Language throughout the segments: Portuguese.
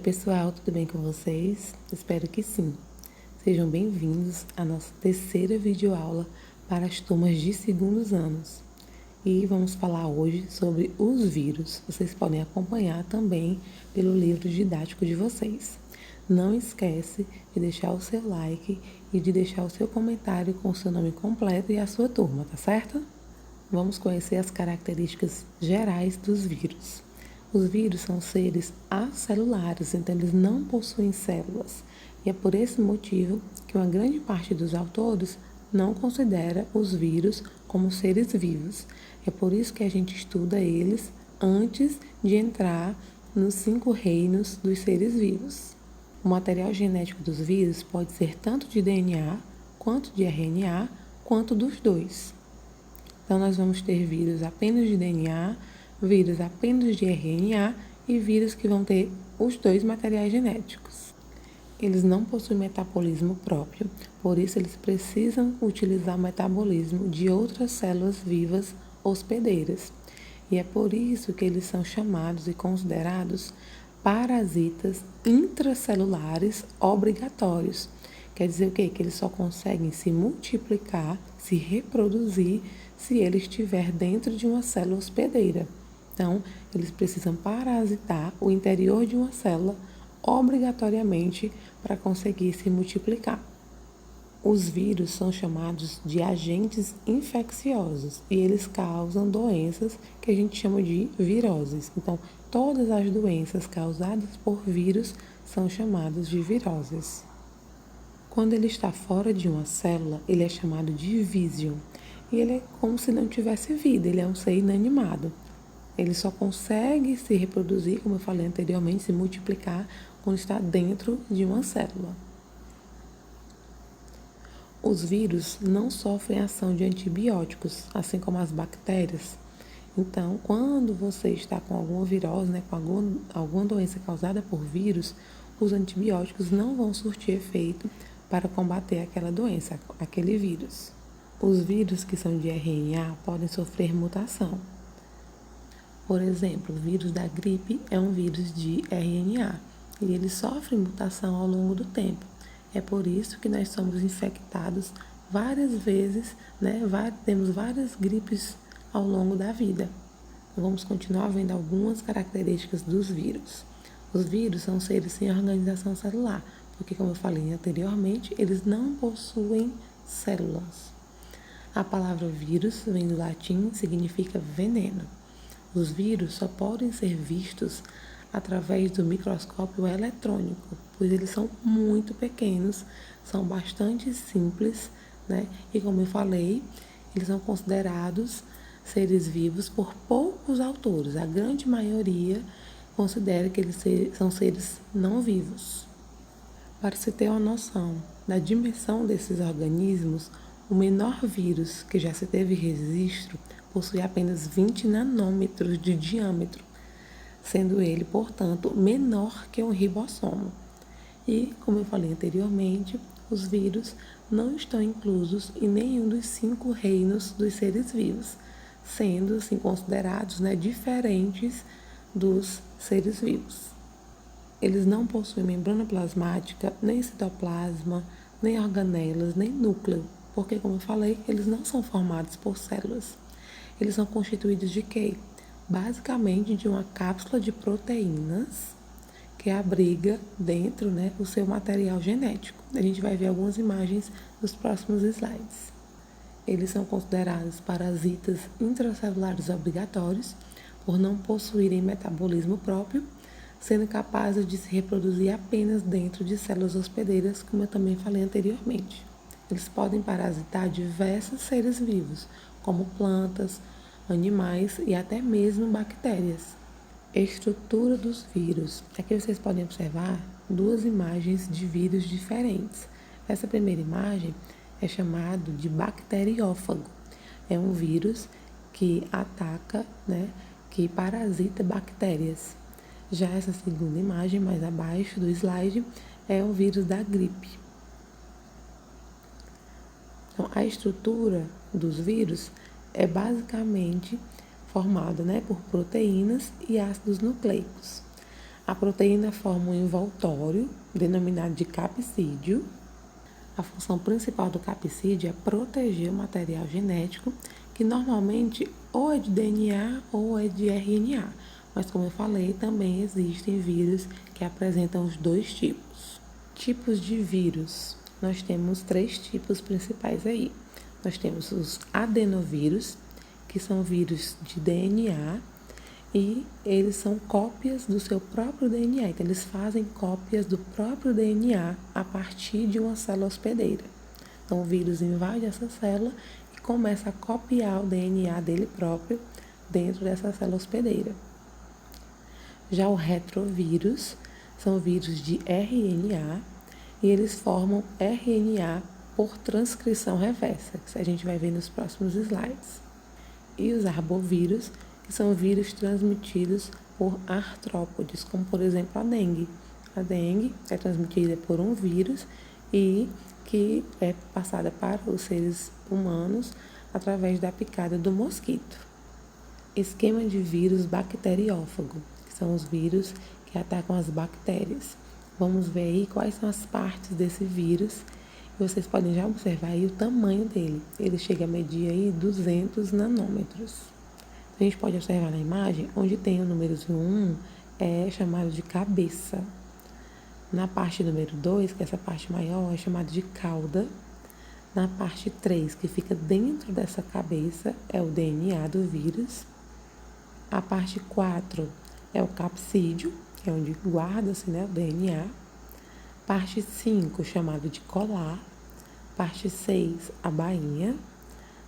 Pessoal, tudo bem com vocês? Espero que sim. Sejam bem-vindos à nossa terceira videoaula para as turmas de segundos anos. E vamos falar hoje sobre os vírus. Vocês podem acompanhar também pelo livro didático de vocês. Não esquece de deixar o seu like e de deixar o seu comentário com o seu nome completo e a sua turma, tá certo? Vamos conhecer as características gerais dos vírus. Os vírus são seres acelulares, então eles não possuem células. E é por esse motivo que uma grande parte dos autores não considera os vírus como seres vivos. É por isso que a gente estuda eles antes de entrar nos 5 reinos dos seres vivos. O material genético dos vírus pode ser tanto de DNA, quanto de RNA, quanto dos dois. Então, nós vamos ter vírus apenas de DNA, vírus apenas de RNA e vírus que vão ter os dois materiais genéticos. Eles não possuem metabolismo próprio, por isso eles precisam utilizar o metabolismo de outras células vivas hospedeiras. E é por isso que eles são chamados e considerados parasitas intracelulares obrigatórios. Quer dizer o quê? Que eles só conseguem se multiplicar, se reproduzir, se ele estiver dentro de uma célula hospedeira. Então, eles precisam parasitar o interior de uma célula obrigatoriamente para conseguir se multiplicar. Os vírus são chamados de agentes infecciosos e eles causam doenças que a gente chama de viroses. Então, todas as doenças causadas por vírus são chamadas de viroses. Quando ele está fora de uma célula, ele é chamado de vísio. E ele é como se não tivesse vida, ele é um ser inanimado. Ele só consegue se reproduzir, como eu falei anteriormente, se multiplicar quando está dentro de uma célula. Os vírus não sofrem ação de antibióticos, assim como as bactérias. Então, quando você está com alguma virose, com alguma doença causada por vírus, os antibióticos não vão surtir efeito para combater aquela doença, aquele vírus. Os vírus que são de RNA podem sofrer mutação. Por exemplo, o vírus da gripe é um vírus de RNA e ele sofre mutação ao longo do tempo. É por isso que nós somos infectados várias vezes, temos várias gripes ao longo da vida. Vamos continuar vendo algumas características dos vírus. Os vírus são seres sem organização celular, porque, como eu falei anteriormente, eles não possuem células. A palavra vírus vem do latim e significa veneno. Os vírus só podem ser vistos através do microscópio eletrônico, pois eles são muito pequenos, são bastante simples, E como eu falei, eles são considerados seres vivos por poucos autores. A grande maioria considera que eles são seres não vivos. Para se ter uma noção da dimensão desses organismos, o menor vírus que já se teve registro possui apenas 20 nanômetros de diâmetro, sendo ele, portanto, menor que um ribossomo. E, como eu falei anteriormente, os vírus não estão inclusos em nenhum dos 5 reinos dos seres vivos, sendo assim considerados diferentes dos seres vivos. Eles não possuem membrana plasmática, nem citoplasma, nem organelas, nem núcleo, porque, como eu falei, eles não são formados por células. Eles são constituídos de quê? Basicamente de uma cápsula de proteínas que abriga dentro o seu material genético. A gente vai ver algumas imagens nos próximos slides. Eles são considerados parasitas intracelulares obrigatórios por não possuírem metabolismo próprio, sendo capazes de se reproduzir apenas dentro de células hospedeiras, como eu também falei anteriormente. Eles podem parasitar diversos seres vivos, como plantas, animais e até mesmo bactérias. Estrutura dos vírus. Aqui vocês podem observar 2 imagens de vírus diferentes. Essa primeira imagem é chamada de bacteriófago. É um vírus que ataca, que parasita bactérias. Já essa segunda imagem, mais abaixo do slide, é o vírus da gripe. Então, a estrutura dos vírus é basicamente formada por proteínas e ácidos nucleicos. A proteína forma um envoltório, denominado de capsídio. A função principal do capsídeo é proteger o material genético, que normalmente ou é de DNA ou é de RNA. Mas, como eu falei, também existem vírus que apresentam os dois tipos. Tipos de vírus. Nós temos 3 tipos principais aí. Nós temos os adenovírus, que são vírus de DNA, e eles são cópias do seu próprio DNA. Então, eles fazem cópias do próprio DNA a partir de uma célula hospedeira. Então, o vírus invade essa célula e começa a copiar o DNA dele próprio dentro dessa célula hospedeira. Já o retrovírus são vírus de RNA e eles formam RNA por transcrição reversa, que a gente vai ver nos próximos slides. E os arbovírus, que são vírus transmitidos por artrópodes, como por exemplo a dengue. A dengue é transmitida por um vírus e que é passada para os seres humanos através da picada do mosquito. Esquema de vírus bacteriófago, que são os vírus que atacam as bactérias. Vamos ver aí quais são as partes desse vírus. E vocês podem já observar aí o tamanho dele. Ele chega a medir aí 200 nanômetros. A gente pode observar na imagem, onde tem o número 1, é chamado de cabeça. Na parte número 2, que é essa parte maior, é chamado de cauda. Na parte 3, que fica dentro dessa cabeça, é o DNA do vírus. A parte 4 é o capsídeo, que é onde guarda-se, né, o DNA. Parte 5, chamado de colar. Parte 6, a bainha.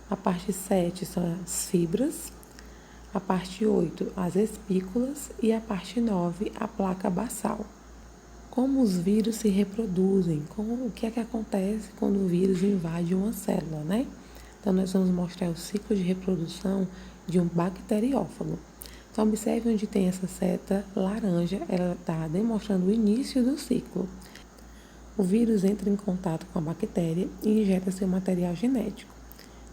A parte 7 são as fibras. A parte 8, as espículas. E a parte 9, a placa basal. Como os vírus se reproduzem? O que é que acontece quando o vírus invade uma célula, né? Então, nós vamos mostrar o ciclo de reprodução de um bacteriófago. Então, observe onde tem essa seta laranja, ela está demonstrando o início do ciclo. O vírus entra em contato com a bactéria e injeta seu material genético.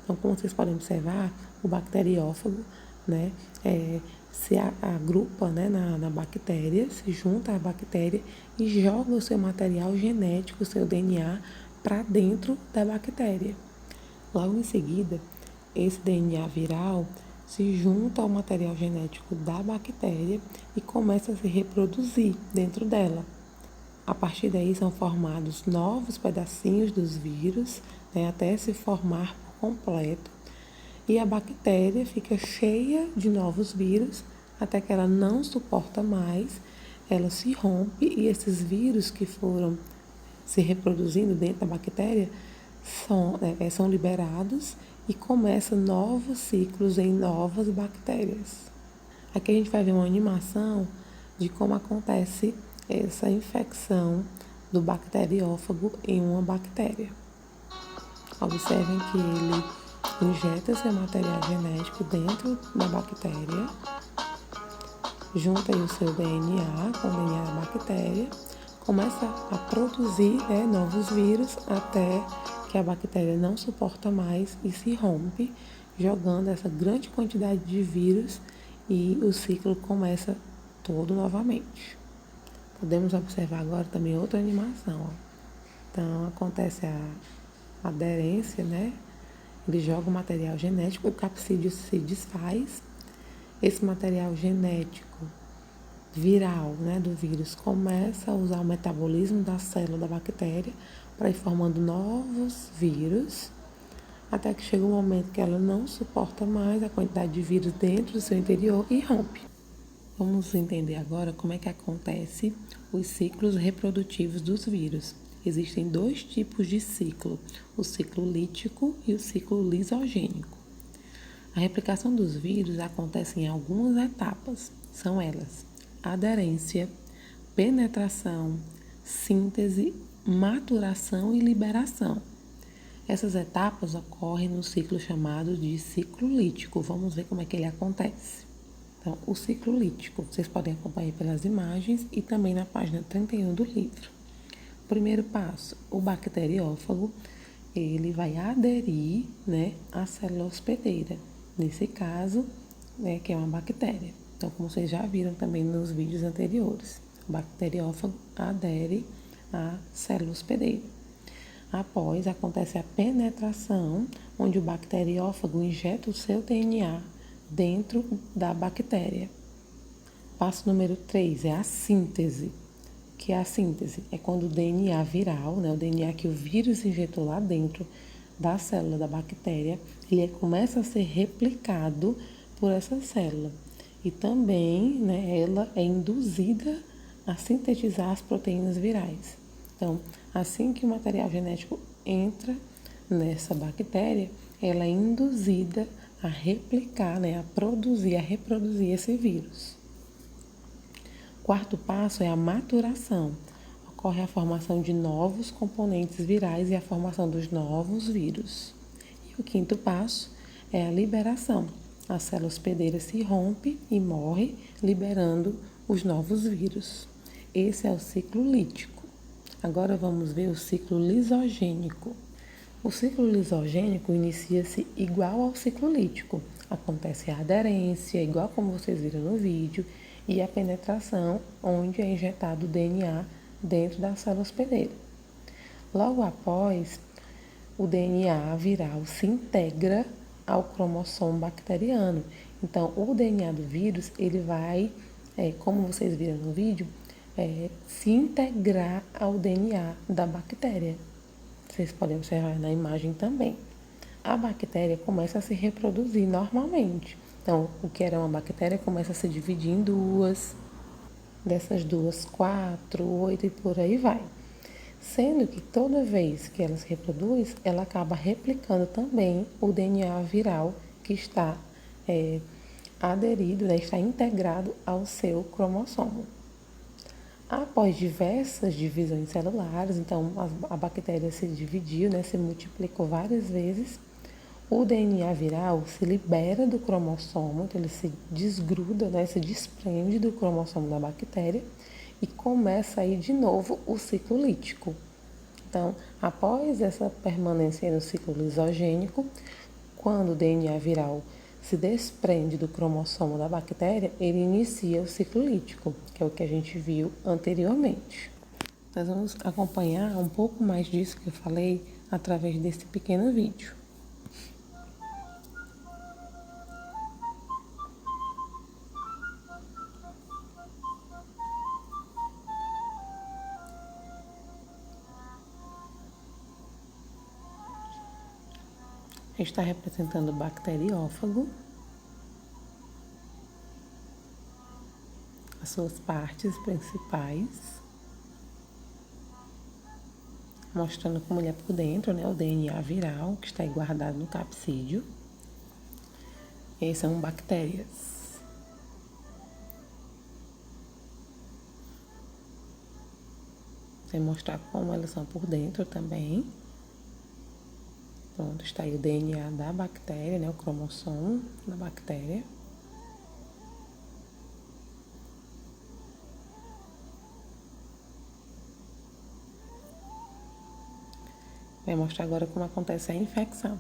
Então, como vocês podem observar, o bacteriófago, né, se agrupa, né, na bactéria, se junta à bactéria e joga o seu material genético, o seu DNA, para dentro da bactéria. Logo em seguida, esse DNA viral se junta ao material genético da bactéria e começa a se reproduzir dentro dela. A partir daí são formados novos pedacinhos dos vírus, né, até se formar por completo. E a bactéria fica cheia de novos vírus até que ela não suporta mais, ela se rompe e esses vírus que foram se reproduzindo dentro da bactéria são liberados e começam novos ciclos em novas bactérias. Aqui a gente vai ver uma animação de como acontece essa infecção do bacteriófago em uma bactéria. Observem que ele injeta seu material genético dentro da bactéria, junta aí o seu DNA com o DNA da bactéria, começa a produzir, né, novos vírus até que a bactéria não suporta mais e se rompe, jogando essa grande quantidade de vírus e o ciclo começa todo novamente. Podemos observar agora também outra animação. Ó. Então, acontece a aderência, né? Ele joga o material genético, o capsídeo se desfaz. Esse material genético viral, né, do vírus começa a usar o metabolismo da célula da bactéria para ir formando novos vírus, até que chega um momento que ela não suporta mais a quantidade de vírus dentro do seu interior e rompe. Vamos entender agora como é que acontece os ciclos reprodutivos dos vírus. Existem 2 tipos de ciclo, o ciclo lítico e o ciclo lisogênico. A replicação dos vírus acontece em algumas etapas, são elas: aderência, penetração, síntese, maturação e liberação. Essas etapas ocorrem no ciclo chamado de ciclo lítico. Vamos ver como é que ele acontece. Então, o ciclo lítico, vocês podem acompanhar pelas imagens e também na página 31 do livro. Primeiro passo, o bacteriófago, ele vai aderir, né, à célula hospedeira. Nesse caso, né, que é uma bactéria. Então, como vocês já viram também nos vídeos anteriores. O bacteriófago adere à célula hospedeira. Após, acontece a penetração, onde o bacteriófago injeta o seu DNA dentro da bactéria. Passo número 3 é a síntese. Que é a síntese? É quando o DNA viral, né, o DNA que o vírus injetou lá dentro da célula da bactéria, ele começa a ser replicado por essa célula. E também, né, ela é induzida a sintetizar as proteínas virais. Então, assim que o material genético entra nessa bactéria, ela é induzida a replicar, né, a produzir, a reproduzir esse vírus. Quarto passo é a maturação. Ocorre a formação de novos componentes virais e a formação dos novos vírus. E o quinto passo é a liberação. A célula hospedeira se rompe e morre, liberando os novos vírus. Esse é o ciclo lítico. Agora vamos ver o ciclo lisogênico. O ciclo lisogênico inicia-se igual ao ciclo lítico. Acontece a aderência, igual como vocês viram no vídeo, e a penetração, onde é injetado o DNA dentro da célula hospedeira. Logo após, o DNA viral se integra ao cromossomo bacteriano. Então, o DNA do vírus, ele vai, como vocês viram no vídeo, se integrar ao DNA da bactéria. Vocês podem observar na imagem também. A bactéria começa a se reproduzir normalmente. Então, o que era uma bactéria começa a se dividir em duas, dessas duas, 4, 8 e por aí vai. Sendo que toda vez que ela se reproduz, ela acaba replicando também o DNA viral que está aderido, né, está integrado ao seu cromossomo. Após diversas divisões celulares, então a bactéria se dividiu, né, se multiplicou várias vezes, o DNA viral se libera do cromossomo, então ele se desgruda, né, se desprende do cromossomo da bactéria e começa aí de novo o ciclo lítico. Então, após essa permanência no ciclo lisogênico, quando o DNA viral se desprende do cromossomo da bactéria, ele inicia o ciclo lítico, que é o que a gente viu anteriormente. Nós vamos acompanhar um pouco mais disso que eu falei através desse pequeno vídeo. Está representando o bacteriófago, as suas partes principais, mostrando como ele é por dentro, né? O DNA viral que está aí guardado no capsídeo. E aí são bactérias. Vou mostrar como elas são por dentro também. Pronto, está aí o DNA da bactéria, né? O cromossomo da bactéria. Vai mostrar agora como acontece a infecção.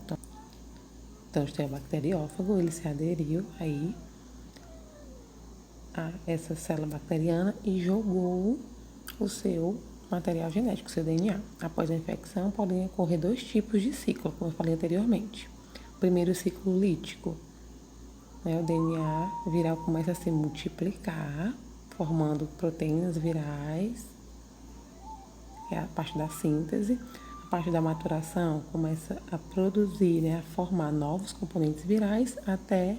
Então, tem o bacteriófago, ele se aderiu aí a essa célula bacteriana e jogou o seu material genético, seu DNA. Após a infecção, podem ocorrer 2 tipos de ciclo, como eu falei anteriormente. O primeiro ciclo lítico, né, o DNA viral começa a se multiplicar, formando proteínas virais, é a parte da síntese. A parte da maturação começa a produzir, né, a formar novos componentes virais até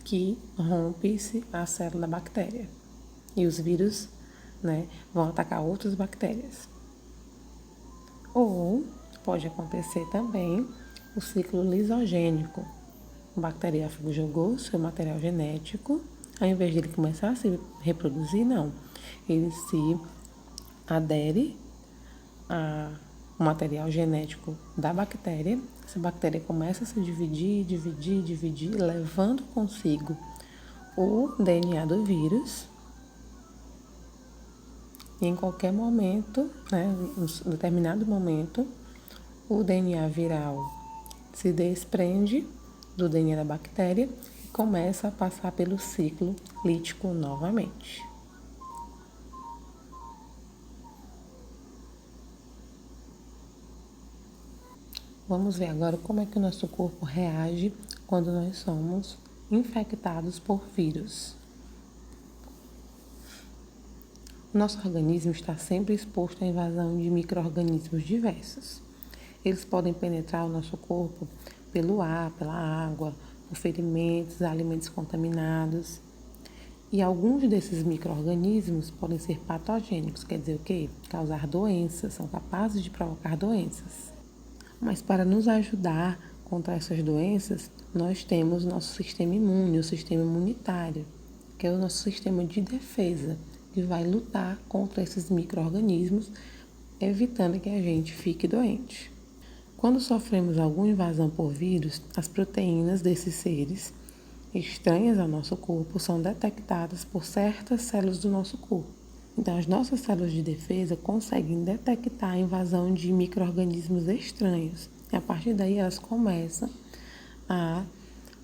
que rompe-se a célula da bactéria. E os vírus, né, vão atacar outras bactérias. Ou pode acontecer também o ciclo lisogênico. O bacteriófago jogou seu material genético, ao invés de ele começar a se reproduzir, não. Ele se adere ao material genético da bactéria. Essa bactéria começa a se dividir, levando consigo o DNA do vírus. E em qualquer momento, né, em determinado momento, o DNA viral se desprende do DNA da bactéria e começa a passar pelo ciclo lítico novamente. Vamos ver agora como é que o nosso corpo reage quando nós somos infectados por vírus. O nosso organismo está sempre exposto à invasão de micro-organismos diversos. Eles podem penetrar o nosso corpo pelo ar, pela água, por ferimentos, alimentos contaminados. E alguns desses micro-organismos podem ser patogênicos, quer dizer o quê? Causar doenças, são capazes de provocar doenças. Mas para nos ajudar contra essas doenças, nós temos nosso sistema imune, o sistema imunitário, que é o nosso sistema de defesa, que vai lutar contra esses micro-organismos, evitando que a gente fique doente. Quando sofremos alguma invasão por vírus, as proteínas desses seres estranhas ao nosso corpo são detectadas por certas células do nosso corpo. Então, as nossas células de defesa conseguem detectar a invasão de micro-organismos estranhos. E a partir daí, elas começam a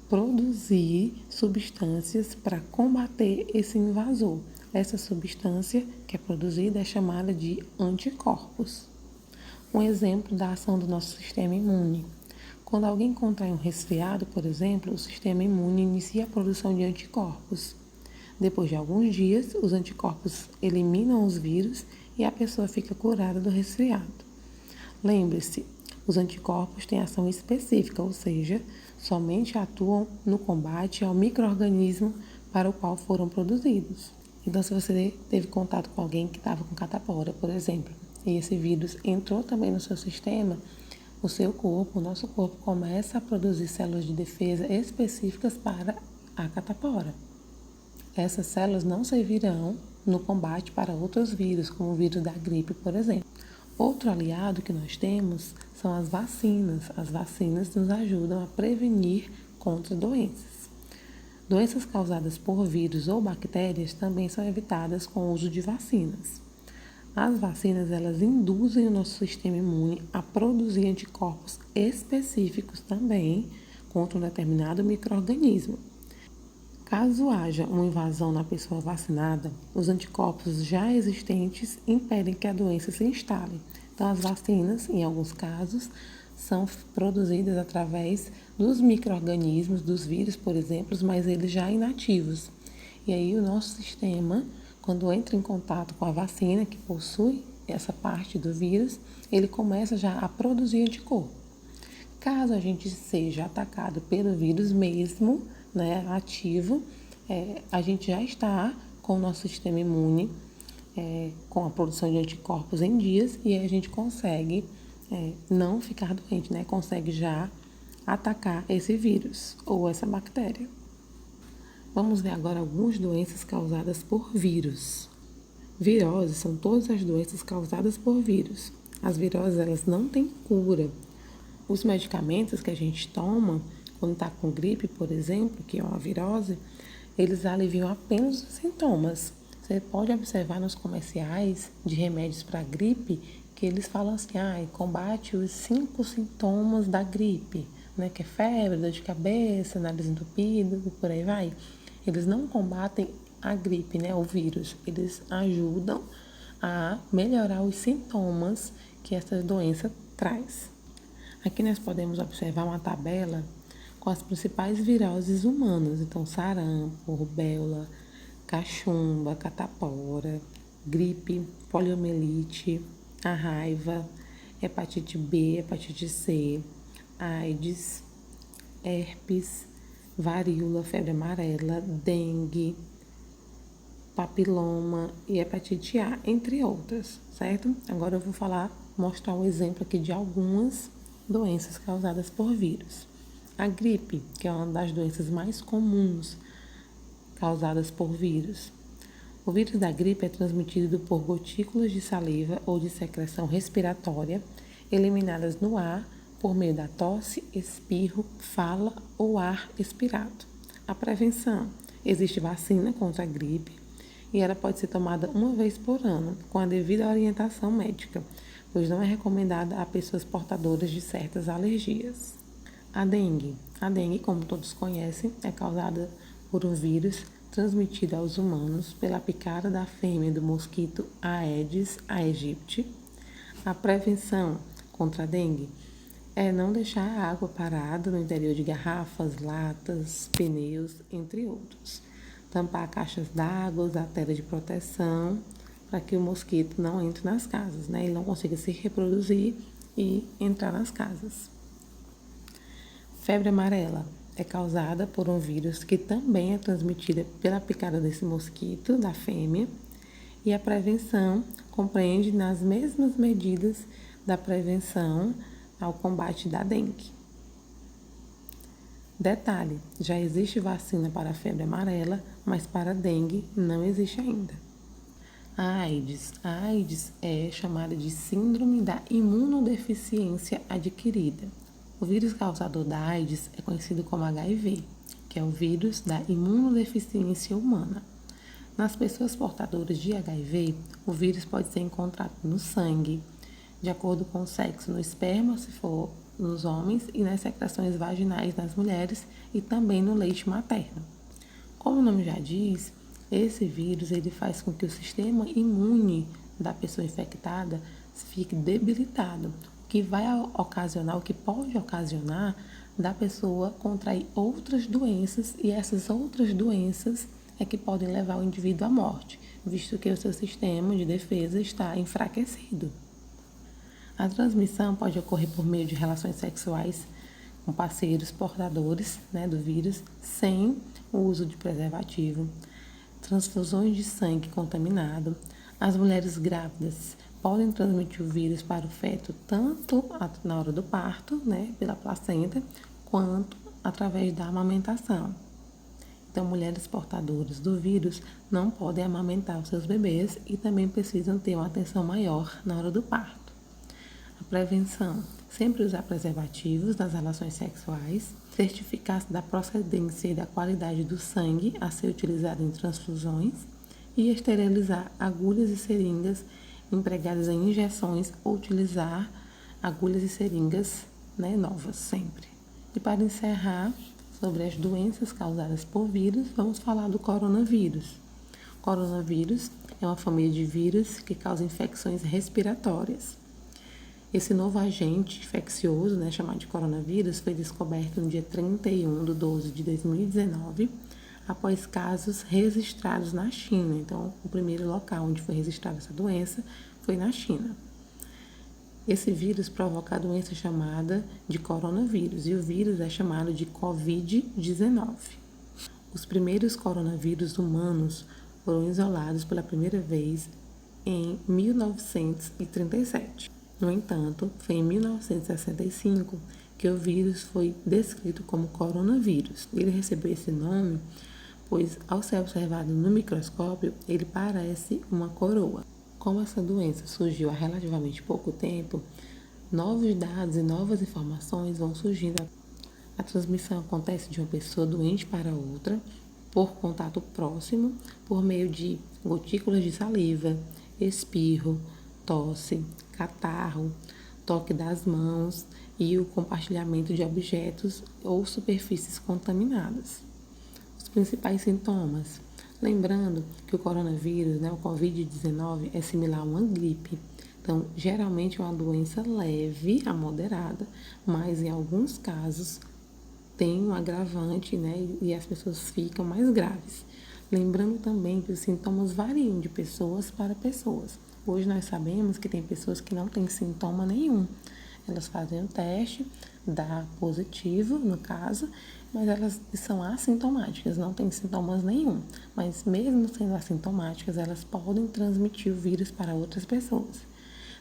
produzir substâncias para combater esse invasor. Essa substância que é produzida é chamada de anticorpos. Um exemplo da ação do nosso sistema imune. Quando alguém contrai um resfriado, por exemplo, o sistema imune inicia a produção de anticorpos. Depois de alguns dias, os anticorpos eliminam os vírus e a pessoa fica curada do resfriado. Lembre-se, os anticorpos têm ação específica, ou seja, somente atuam no combate ao micro-organismo para o qual foram produzidos. Então, se você teve contato com alguém que estava com catapora, por exemplo, e esse vírus entrou também no seu sistema, o seu corpo, o nosso corpo, começa a produzir células de defesa específicas para a catapora. Essas células não servirão no combate para outros vírus, como o vírus da gripe, por exemplo. Outro aliado que nós temos são as vacinas. As vacinas nos ajudam a prevenir contra doenças. Doenças causadas por vírus ou bactérias também são evitadas com o uso de vacinas. As vacinas, elas induzem o nosso sistema imune a produzir anticorpos específicos também contra um determinado micro-organismo. Caso haja uma invasão na pessoa vacinada, os anticorpos já existentes impedem que a doença se instale. Então, as vacinas, em alguns casos, são produzidas através dos micro-organismos, dos vírus, por exemplo, mas eles já inativos. E aí o nosso sistema, quando entra em contato com a vacina, que possui essa parte do vírus, ele começa já a produzir anticorpo. Caso a gente seja atacado pelo vírus mesmo, né, ativo, a gente já está com o nosso sistema imune, com a produção de anticorpos em dias, e aí a gente consegue não ficar doente, né, consegue já atacar esse vírus ou essa bactéria. Vamos ver agora algumas doenças causadas por vírus. Viroses são todas as doenças causadas por vírus. As viroses, elas não têm cura. Os medicamentos que a gente toma quando está com gripe, por exemplo, que é uma virose, eles aliviam apenas os sintomas. Você pode observar nos comerciais de remédios para gripe que eles falam assim, combate os 5 sintomas da gripe, né? Que é febre, dor de cabeça, nariz entupido e por aí vai. Eles não combatem a gripe, né? O vírus. Eles ajudam a melhorar os sintomas que essa doença traz. Aqui nós podemos observar uma tabela com as principais viroses humanas. Então, sarampo, rubéola, cachumba, catapora, gripe, poliomielite, a raiva, hepatite B, hepatite C, AIDS, herpes, varíola, febre amarela, dengue, papiloma e hepatite A, entre outras, certo? Agora eu vou mostrar um exemplo aqui de algumas doenças causadas por vírus. A gripe, que é uma das doenças mais comuns causadas por vírus. O vírus da gripe é transmitido por gotículas de saliva ou de secreção respiratória eliminadas no ar por meio da tosse, espirro, fala ou ar expirado. A prevenção. Existe vacina contra a gripe e ela pode ser tomada uma vez por ano, com a devida orientação médica, pois não é recomendada a pessoas portadoras de certas alergias. A dengue. A dengue, como todos conhecem, é causada por um vírus transmitido aos humanos pela picada da fêmea do mosquito Aedes aegypti. A prevenção contra a dengue é não deixar a água parada no interior de garrafas, latas, pneus, entre outros. Tampar caixas d'água, usar tela de proteção para que o mosquito não entre nas casas, né? Ele não consiga se reproduzir e entrar nas casas. Febre amarela é causada por um vírus que também é transmitida pela picada desse mosquito, da fêmea, e a prevenção compreende nas mesmas medidas da prevenção ao combate da dengue. Detalhe, já existe vacina para a febre amarela, mas para a dengue não existe ainda. A AIDS é chamada de síndrome da imunodeficiência adquirida. O vírus causador da AIDS é conhecido como HIV, que é o vírus da imunodeficiência humana. Nas pessoas portadoras de HIV, o vírus pode ser encontrado no sangue, de acordo com o sexo, no esperma, se for nos homens, e nas secreções vaginais nas mulheres e também no leite materno. Como o nome já diz, esse vírus ele faz com que o sistema imune da pessoa infectada fique debilitado, o que vai ocasionar, o que pode ocasionar da pessoa contrair outras doenças, e essas outras doenças é que podem levar o indivíduo à morte, visto que o seu sistema de defesa está enfraquecido. A transmissão pode ocorrer por meio de relações sexuais com parceiros portadores, do vírus, sem o uso de preservativo, transfusões de sangue contaminado. As mulheres grávidas podem transmitir o vírus para o feto tanto na hora do parto, pela placenta, quanto através da amamentação. Então, mulheres portadoras do vírus não podem amamentar os seus bebês e também precisam ter uma atenção maior na hora do parto. A prevenção: sempre usar preservativos nas relações sexuais, certificar-se da procedência e da qualidade do sangue a ser utilizado em transfusões e esterilizar agulhas e seringas empregadas em injeções ou utilizar agulhas e seringas novas sempre. E para encerrar, sobre as doenças causadas por vírus, vamos falar do coronavírus. O coronavírus é uma família de vírus que causa infecções respiratórias. Esse novo agente infeccioso, chamado de coronavírus, foi descoberto no dia 31 de 12 de 2019, após casos registrados na China. Então, o primeiro local onde foi registrada essa doença foi na China. Esse vírus provoca a doença chamada de coronavírus, e o vírus é chamado de Covid-19. Os primeiros coronavírus humanos foram isolados pela primeira vez em 1937. No entanto, foi em 1965 que o vírus foi descrito como coronavírus. Ele recebeu esse nome pois, ao ser observado no microscópio, ele parece uma coroa. Como essa doença surgiu há relativamente pouco tempo, novos dados e novas informações vão surgindo. A transmissão acontece de uma pessoa doente para outra, por contato próximo, por meio de gotículas de saliva, espirro, tosse, catarro, toque das mãos e o compartilhamento de objetos ou superfícies contaminadas. Os principais sintomas. Lembrando que o coronavírus, o Covid-19, é similar a uma gripe. Então, geralmente é uma doença leve a moderada, mas em alguns casos tem um agravante, e as pessoas ficam mais graves. Lembrando também que os sintomas variam de pessoas para pessoas. Hoje nós sabemos que tem pessoas que não têm sintoma nenhum. Elas fazem o teste, dá positivo no caso, mas elas são assintomáticas, não têm sintomas nenhum. Mas mesmo sendo assintomáticas, elas podem transmitir o vírus para outras pessoas.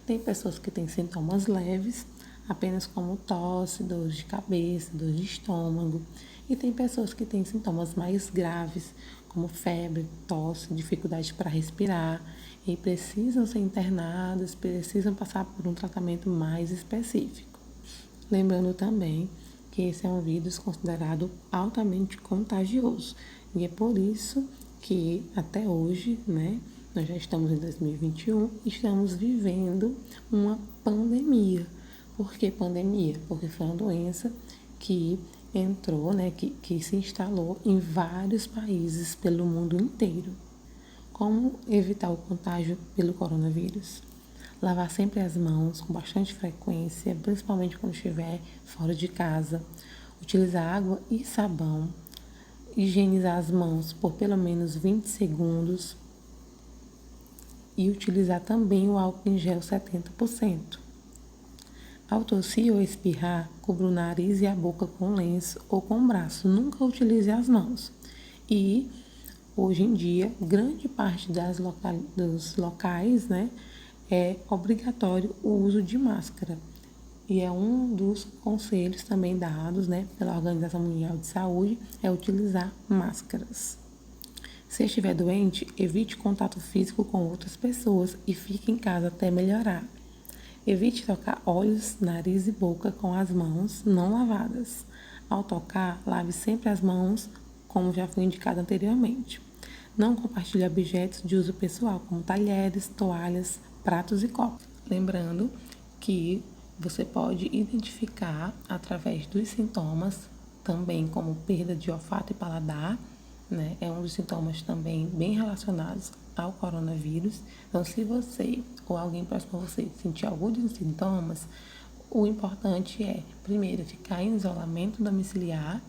Tem pessoas que têm sintomas leves, apenas como tosse, dor de cabeça, dor de estômago. E tem pessoas que têm sintomas mais graves, como febre, tosse, dificuldade para respirar, e precisam ser internadas, precisam passar por um tratamento mais específico. Lembrando também que esse é um vírus considerado altamente contagioso, e é por isso que até hoje, nós já estamos em 2021, estamos vivendo uma pandemia. Por que pandemia? Porque foi uma doença que entrou, que se instalou em vários países pelo mundo inteiro. Como evitar o contágio pelo coronavírus? Lavar sempre as mãos com bastante frequência, principalmente quando estiver fora de casa. Utilizar água e sabão. Higienizar as mãos por pelo menos 20 segundos. E utilizar também o álcool em gel 70%. Ao tossir ou espirrar, cubra o nariz e a boca com lenço ou com o braço. Nunca utilize as mãos. E, hoje em dia, grande parte dos locais, né, é obrigatório o uso de máscara. E é um dos conselhos também dados, né, pela Organização Mundial de Saúde, é utilizar máscaras. Se estiver doente, evite contato físico com outras pessoas e fique em casa até melhorar. Evite tocar olhos, nariz e boca com as mãos não lavadas. Ao tocar, lave sempre as mãos, como já foi indicado anteriormente. Não compartilhe objetos de uso pessoal, como talheres, toalhas, pratos e copos. Lembrando que você pode identificar através dos sintomas, também como perda de olfato e paladar, né? É um dos sintomas também bem relacionados ao coronavírus. Então, se você ou alguém próximo a você sentir algum dos sintomas, o importante é, primeiro, ficar em isolamento domiciliar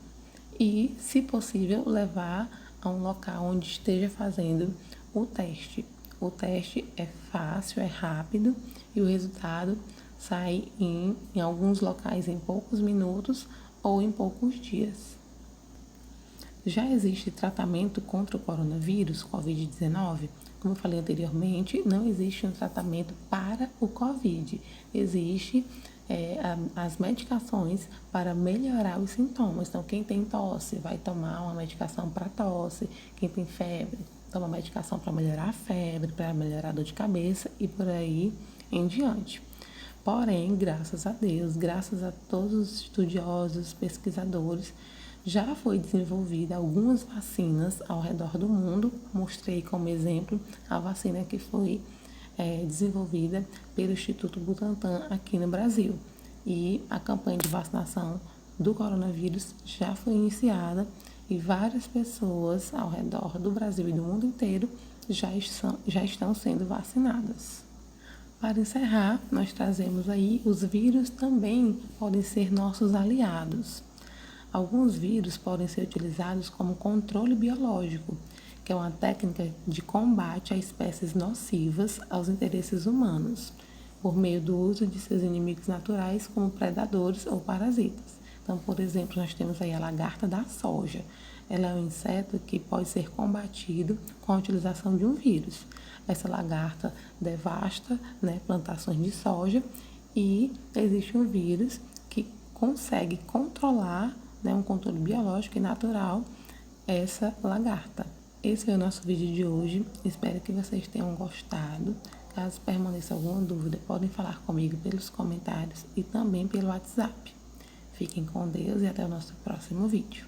e, se possível, levar a um local onde esteja fazendo o teste. O teste é fácil, é rápido e o resultado sai em alguns locais em poucos minutos ou em poucos dias. Já existe tratamento contra o coronavírus, Covid-19? Como eu falei anteriormente, não existe um tratamento para o Covid. Existe as medicações para melhorar os sintomas. Então, quem tem tosse vai tomar uma medicação para tosse. Quem tem febre, toma medicação para melhorar a febre, para melhorar a dor de cabeça e por aí em diante. Porém, graças a Deus, graças a todos os estudiosos, pesquisadores, já foi desenvolvida algumas vacinas ao redor do mundo. Mostrei como exemplo a vacina que foi desenvolvida pelo Instituto Butantan aqui no Brasil. E a campanha de vacinação do coronavírus já foi iniciada e várias pessoas ao redor do Brasil e do mundo inteiro já estão sendo vacinadas. Para encerrar, nós trazemos aí os vírus também podem ser nossos aliados. Alguns vírus podem ser utilizados como controle biológico, que é uma técnica de combate a espécies nocivas aos interesses humanos, por meio do uso de seus inimigos naturais como predadores ou parasitas. Então, por exemplo, nós temos aí a lagarta da soja. Ela é um inseto que pode ser combatido com a utilização de um vírus. Essa lagarta devasta, né, plantações de soja e existe um vírus que consegue controlar, né, um controle biológico e natural, essa lagarta. Esse é o nosso vídeo de hoje. Espero que vocês tenham gostado. Caso permaneça alguma dúvida, podem falar comigo pelos comentários e também pelo WhatsApp. Fiquem com Deus e até o nosso próximo vídeo.